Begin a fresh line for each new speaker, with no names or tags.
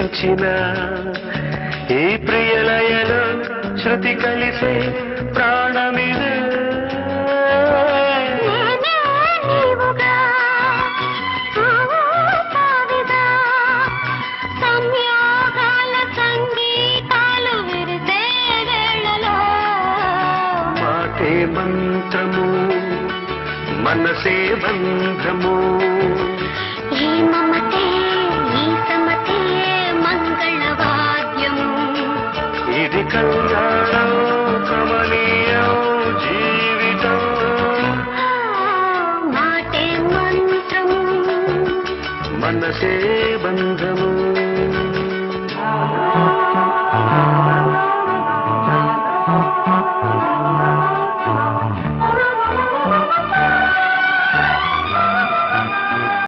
మించిన ఈ ప్రియలయలో శృతి కలిసే ప్రాణమిదే మాటే మంత్రము మనసే బంధము
ఈ మమతే ఈ సమతే మంగళవాద్యము
ఇది కళ్యాణం కమనీయం జీవితం
మాటే మంత్రము
మనసే బంధము